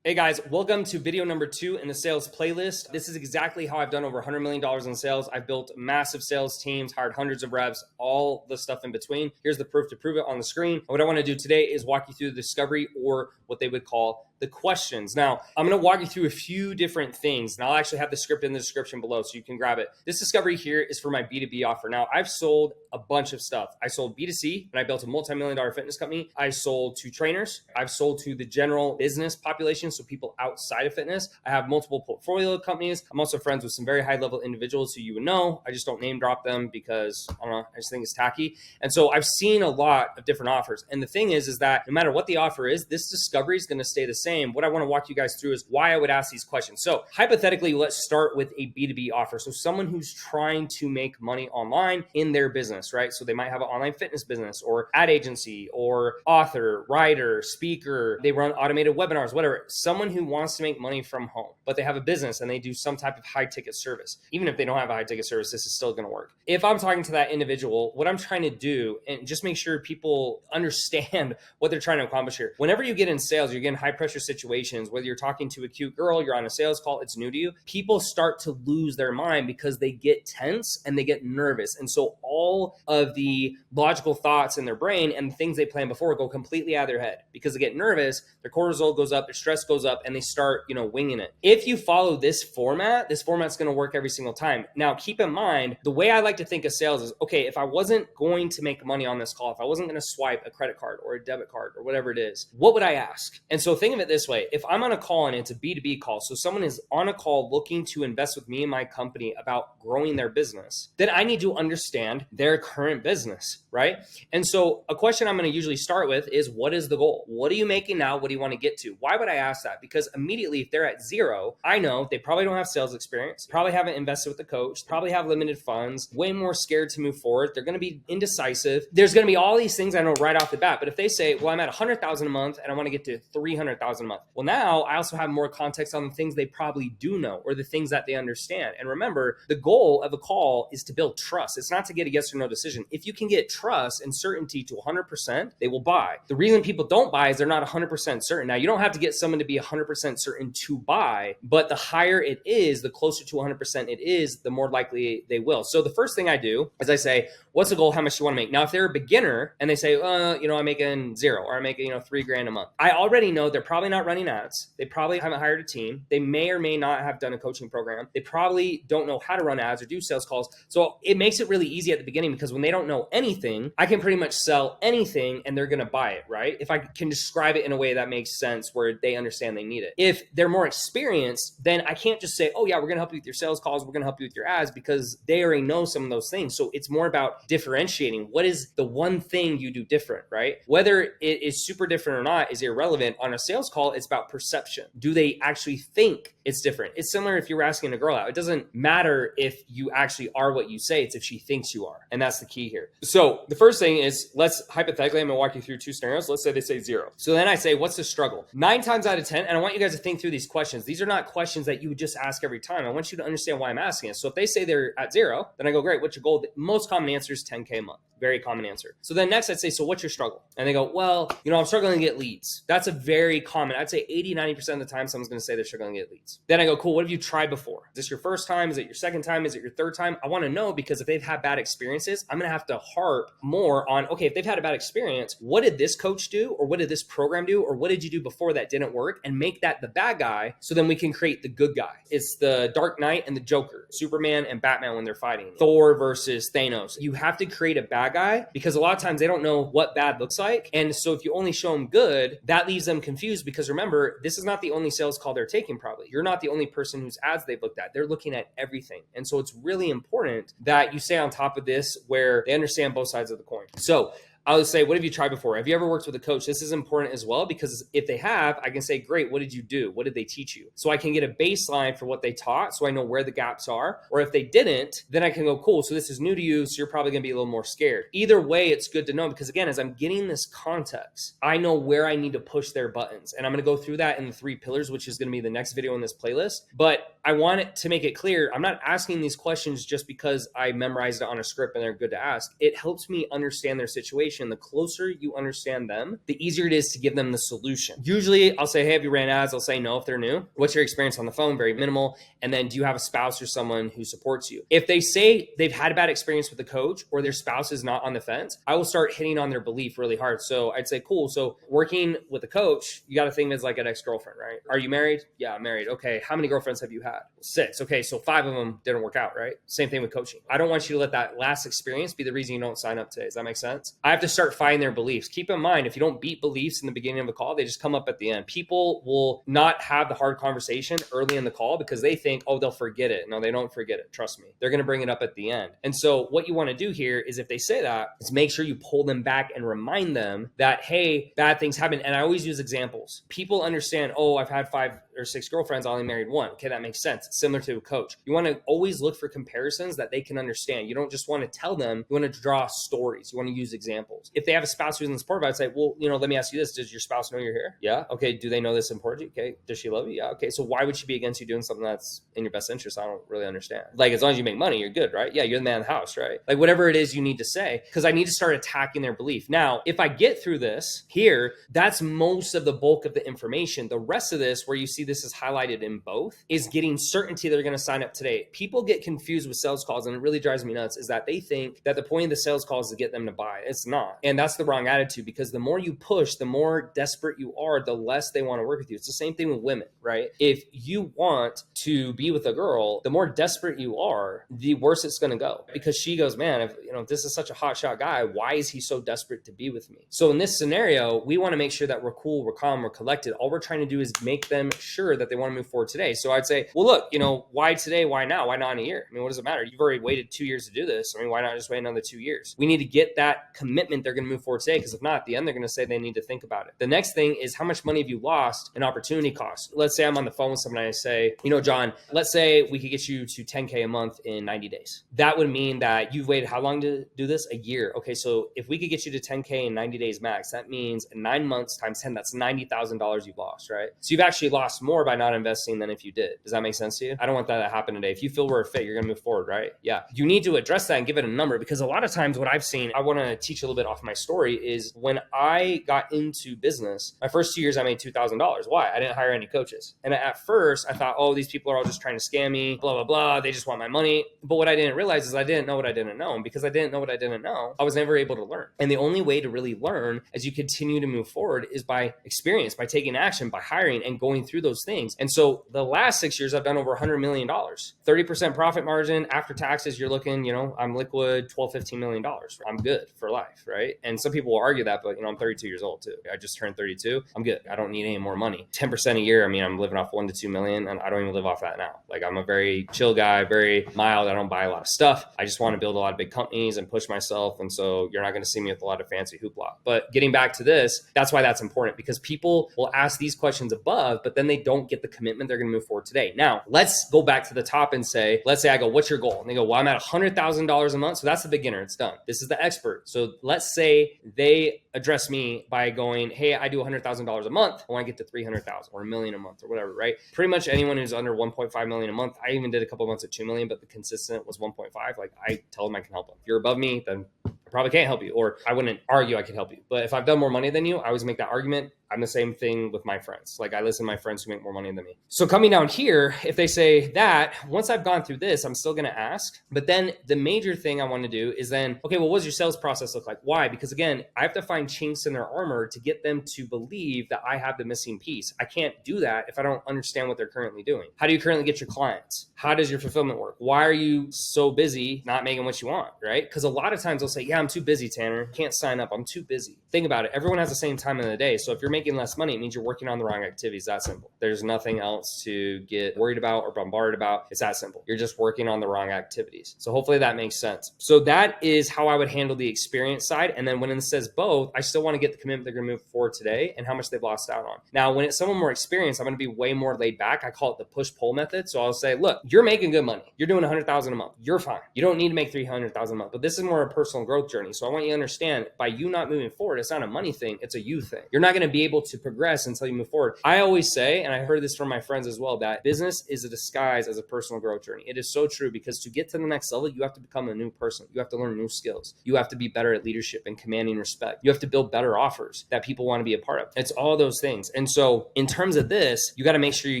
Hey guys, welcome to video number 2 in the sales playlist. This is exactly how I've done over $100 million in sales. I've built massive sales teams, hired hundreds of reps, all the stuff in between. Here's the proof to prove it on the screen. And what I want to do today is walk you through the discovery, or what they would call the questions. Now, I'm going to walk you through a few different things, and I'll actually have the script in the description below so you can grab it. This discovery here is for my B2B offer. Now, I've sold a bunch of stuff. I sold B2C, and I built a multi-million-dollar fitness company. I sold to trainers. I've sold to the general business population, so people outside of fitness. I have multiple portfolio companies. I'm also friends with some very high-level individuals who you would know. I just don't name drop them because, I don't know, I just think it's tacky. And so I've seen a lot of different offers. And the thing is that no matter what the offer is, this discovery is going to stay the same. What I want to walk you guys through is why I would ask these questions. So hypothetically, let's start with a B2B offer. So someone who's trying to make money online in their business, right? So they might have an online fitness business or ad agency or author, writer, speaker. They run automated webinars, whatever. Someone who wants to make money from home, but they have a business and they do some type of high ticket service. Even if they don't have a high ticket service, this is still going to work. If I'm talking to that individual, what I'm trying to do, and just make sure people understand what they're trying to accomplish here. Whenever you get in sales, you're getting high pressure situations, whether you're talking to a cute girl, you're on a sales call, it's new to you, people start to lose their mind because they get tense and they get nervous. And so all of the logical thoughts in their brain and the things they planned before go completely out of their head because they get nervous, their cortisol goes up, their stress goes up, and they start, winging it. If you follow this format's going to work every single time. Now, keep in mind, the way I like to think of sales is, okay, if I wasn't going to make money on this call, if I wasn't going to swipe a credit card or a debit card or whatever it is, what would I ask? And so think of it this way. If I'm on a call and it's a B2B call, so someone is on a call looking to invest with me and my company about growing their business, then I need to understand their current business, right? And so a question I'm going to usually start with is, what is the goal? What are you making now? What do you want to get to? Why would I ask that? Because immediately, if they're at zero, I know they probably don't have sales experience, probably haven't invested with a coach, probably have limited funds, way more scared to move forward. They're going to be indecisive. There's going to be all these things I know right off the bat. But if they say, well, I'm at 100,000 a month and I want to get to 300,000 a month. Well, now I also have more context on the things they probably do know or the things that they understand. And remember, the goal of a call is to build trust. It's not to get a yes or no decision. If you can get trust and certainty to 100%, they will buy. The reason people don't buy is they're not 100% certain. Now, you don't have to get someone to be 100% certain to buy, but the higher it is, the closer to 100% it is, the more likely they will. So the first thing I do is I say, what's the goal? How much do you want to make? Now, if they're a beginner and they say, I'm making zero, or I'm making, $3,000 a month, I already know they're probably not running ads. They probably haven't hired a team. They may or may not have done a coaching program. They probably don't know how to run ads or do sales calls. So it makes it really easy at the beginning because when they don't know anything, I can pretty much sell anything and they're going to buy it, right? If I can describe it in a way that makes sense where they understand they need it. If they're more experienced, then I can't just say, oh yeah, we're going to help you with your sales calls. We're going to help you with your ads, because they already know some of those things. So it's more about differentiating. What is the one thing you do different, right? Whether it is super different or not is irrelevant. On a sales call, it's about perception. Do they actually think it's different? It's similar if you're asking a girl out. It doesn't matter if you actually are what you say. It's if she thinks you are. And that's the key here. So the first thing is, let's hypothetically, I'm going to walk you through 2 scenarios. Let's say they say zero. So then I say, what's the struggle? 9 times out of 10, and I want you guys to think through these questions. These are not questions that you would just ask every time. I want you to understand why I'm asking it. So if they say they're at zero, then I go, great, what's your goal? The most common answer is 10K a month. Very common answer. So then next I'd say, so what's your struggle? And they go, well, I'm struggling to get leads. That's a very common, I'd say 80, 90% of the time, someone's going to say they're struggling to get leads. Then I go, cool, what have you tried before? Is this your first time? Is it your second time? Is it your third time? I want to know, because if they've had bad experiences, I'm going to have to harp more on, okay, if they've had a bad experience, what did this coach do? Or what did this program do? Or what did you do before that didn't work? And make that the bad guy, so then we can create the good guy. It's the Dark Knight and the Joker, Superman and Batman when they're fighting, Thor versus Thanos. You have to create a bad guy, because a lot of times they don't know what bad looks like. And so if you only show them good, that leaves them confused, because remember, this is not the only sales call they're taking probably. You're not the only person whose ads they've looked at. They're looking at everything. And so it's really important that you stay on top of this where they understand both sides of the coin. So I would say, what have you tried before? Have you ever worked with a coach? This is important as well, because if they have, I can say, great, what did you do? What did they teach you? So I can get a baseline for what they taught, so I know where the gaps are. Or if they didn't, then I can go, cool, so this is new to you, so you're probably going to be a little more scared. Either way, it's good to know, because again, as I'm getting this context, I know where I need to push their buttons. And I'm going to go through that in the 3 pillars, which is going to be the next video in this playlist. But I want it to make it clear, I'm not asking these questions just because I memorized it on a script and they're good to ask. It helps me understand their situation. The closer you understand them, the easier it is to give them the solution. Usually I'll say, hey, have you ran ads? They'll say no if they're new. What's your experience on the phone? Very minimal. And then do you have a spouse or someone who supports you? If they say they've had a bad experience with a coach or their spouse is not on the fence, I will start hitting on their belief really hard. So I'd say, cool. So working with a coach, you got to think of it as like an ex-girlfriend, right? Are you married? Yeah, I'm married. Okay. How many girlfriends have you had? 6. Okay. So 5 of them didn't work out, right? Same thing with coaching. I don't want you to let that last experience be the reason you don't sign up today. Does that make sense? I have to start finding their beliefs. Keep in mind, if you don't beat beliefs in the beginning of a call, they just come up at the end. People will not have the hard conversation early in the call because they think, oh, they'll forget it. No, they don't forget it. Trust me. They're going to bring it up at the end. And so what you want to do here is if they say that, is make sure you pull them back and remind them that, hey, bad things happen. And I always use examples. People understand, oh, I've had 5 or 6 girlfriends, I only married 1. Okay, that makes sense. It's similar to a coach. You want to always look for comparisons that they can understand. You don't just want to tell them, you want to draw stories. You want to use examples. If they have a spouse who's in the sport, I'd say, well, let me ask you this. Does your spouse know you're here? Yeah. Okay. Do they know this important to you? Okay. Does she love you? Yeah. Okay. So why would she be against you doing something that's in your best interest? I don't really understand. Like, as long as you make money, you're good, right? Yeah. You're the man of the house, right? Like, whatever it is you need to say, because I need to start attacking their belief. Now, if I get through this here, that's most of the bulk of the information. The rest of this, where you see this is highlighted in both, is getting certainty they're going to sign up today. People get confused with sales calls, and it really drives me nuts, is that they think that the point of the sales call is to get them to buy. It's not. And that's the wrong attitude, because the more you push, the more desperate you are, the less they want to work with you. It's the same thing with women, right? If you want to be with a girl, the more desperate you are, the worse it's going to go, because she goes, man, if this is such a hotshot guy, why is he so desperate to be with me? So in this scenario, we want to make sure that we're cool, we're calm, we're collected. All we're trying to do is make them sure that they want to move forward today. So I'd say, well, look, why today? Why now? Why not in a year? I mean, what does it matter? You've already waited 2 years to do this. I mean, why not just wait another 2 years? We need to get that commitment they're going to move forward today, because if not, at the end, they're going to say they need to think about it. The next thing is, how much money have you lost in opportunity cost? Let's say I'm on the phone with someone and I say, John, let's say we could get you to 10K a month in 90 days. That would mean that you've waited how long to do this? A year. Okay, so if we could get you to 10K in 90 days max, that means in 9 months times 10, that's $90,000 you've lost, right? So you've actually lost more by not investing than if you did. Does that make sense to you? I don't want that to happen today. If you feel we're a fit, you're going to move forward, right? Yeah. You need to address that and give it a number, because a lot of times what I've seen, I want to teach a little bit off my story, is when I got into business, my first 2 years, I made $2,000. Why? I didn't hire any coaches. And at first I thought, oh, these people are all just trying to scam me, blah, blah, blah. They just want my money. But what I didn't realize is I didn't know what I didn't know. And because I didn't know what I didn't know, I was never able to learn. And the only way to really learn as you continue to move forward is by experience, by taking action, by hiring and going through those things. And so the last 6 years, I've done over $100 million, 30% profit margin after taxes. You're looking, I'm liquid $12-15 million. I'm good for life, right? And some people will argue that, but I'm 32 years old too. I just turned 32. I'm good. I don't need any more money. 10% a year. I mean, I'm living off 1 to 2 million, and I don't even live off that now. Like, I'm a very chill guy, very mild. I don't buy a lot of stuff. I just want to build a lot of big companies and push myself. And so you're not going to see me with a lot of fancy hoopla. But getting back to this, that's why that's important, because people will ask these questions above, but then they don't get the commitment they're going to move forward today. Now, let's go back to the top and say, let's say I go, what's your goal? And they go, well, I'm at $100,000 a month. So that's the beginner. It's done. This is the expert. So let's say they address me by going, hey, I do $100,000 a month. I want to get to 300,000 or $1 million a month or whatever, right? Pretty much anyone who's under 1.5 million a month. I even did a couple of months at 2 million, but the consistent was 1.5. Like, I tell them I can help them. If you're above me, then I probably can't help you, or I wouldn't argue I could help you. But if I've done more money than you, I always make that argument. I'm the same thing with my friends. Like, I listen to my friends who make more money than me. So coming down here, if they say that, once I've gone through this, I'm still going to ask. But then the major thing I want to do is then, okay, well, what does your sales process look like? Why? Because again, I have to find chinks in their armor to get them to believe that I have the missing piece. I can't do that if I don't understand what they're currently doing. How do you currently get your clients? How does your fulfillment work? Why are you so busy not making what you want, right? Because a lot of times they'll say, yeah, I'm too busy, Tanner. Can't sign up. I'm too busy. Think about it. Everyone has the same time in the day. So if you're making less money, it means you're working on the wrong activities. That simple. There's nothing else to get worried about or bombarded about. It's that simple. You're just working on the wrong activities. So hopefully that makes sense. So that is how I would handle the experience side. And then when it says both, I still want to get the commitment they're going to move forward today and how much they've lost out on. Now, when it's someone more experienced, I'm going to be way more laid back. I call it the push-pull method. So I'll say, look, you're making good money. You're doing $100,000 a month. You're fine. You don't need to make $300,000 a month. But this is more a personal growth growth journey. So I want you to understand, by you not moving forward, it's not a money thing, it's a you thing. You're not going to be able to progress until you move forward. I always say, and I heard this from my friends as well, that business is a disguise as a personal growth journey. It is so true, because to get to the next level, you have to become a new person. You have to learn new skills. You have to be better at leadership and commanding respect. You have to build better offers that people want to be a part of. It's all those things. And so in terms of this, you got to make sure you're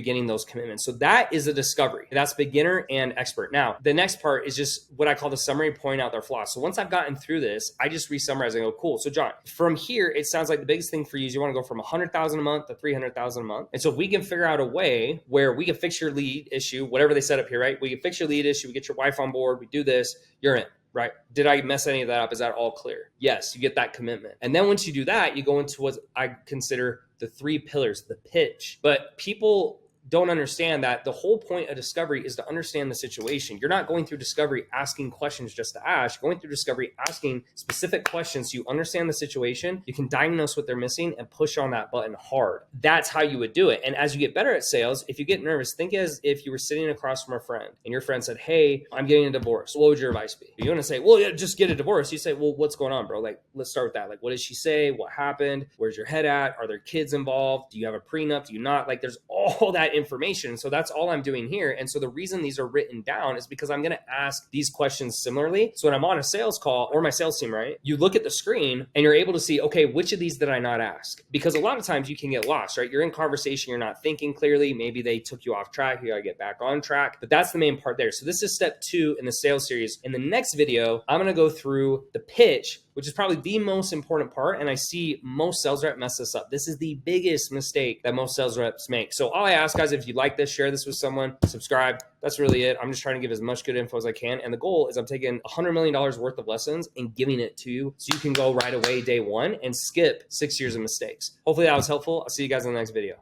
getting those commitments. So that is a discovery. That's beginner and expert. Now, the next part is just what I call the summary, point out their flaws. So once I've gotten through this, I just re-summarize and go, cool. So John, from here, it sounds like the biggest thing for you is you want to go from 100,000 a month to 300,000 a month. And so if we can figure out a way where we can fix your lead issue, whatever they set up here, right? We can fix your lead issue. We get your wife on board. We do this, you're in. Right? Did I mess any of that up? Is that all clear? Yes, you get that commitment. And then once you do that, you go into what I consider the 3 pillars, the pitch. But people don't understand that the whole point of discovery is to understand the situation. You're not going through discovery asking questions just to ask. You're going through discovery asking specific questions so you understand the situation, you can diagnose what they're missing and push on that button hard. That's how you would do it. And as you get better at sales, if you get nervous, think as if you were sitting across from a friend and your friend said, hey, I'm getting a divorce. What would your advice be? You want to say, well, yeah, just get a divorce. You say, well, what's going on, bro? Like, let's start with that. Like, what did she say? What happened? Where's your head at? Are there kids involved? Do you have a prenup? Do you not? Like, there's all that information. So that's all I'm doing here. And so the reason these are written down is because I'm going to ask these questions similarly. So when I'm on a sales call or my sales team, right, you look at the screen and you're able to see, okay, which of these did I not ask? Because a lot of times you can get lost, right? You're in conversation, you're not thinking clearly. Maybe they took you off track. You got to get back on track. But that's the main part there. So this is step 2 in the sales series. In the next video, I'm going to go through the pitch, which is probably the most important part. And I see most sales reps mess this up. This is the biggest mistake that most sales reps make. So all I ask, guys, if you like this, share this with someone, subscribe. That's really it. I'm just trying to give as much good info as I can. And the goal is I'm taking $100 million worth of lessons and giving it to you so you can go right away day 1 and skip 6 years of mistakes. Hopefully that was helpful. I'll see you guys in the next video.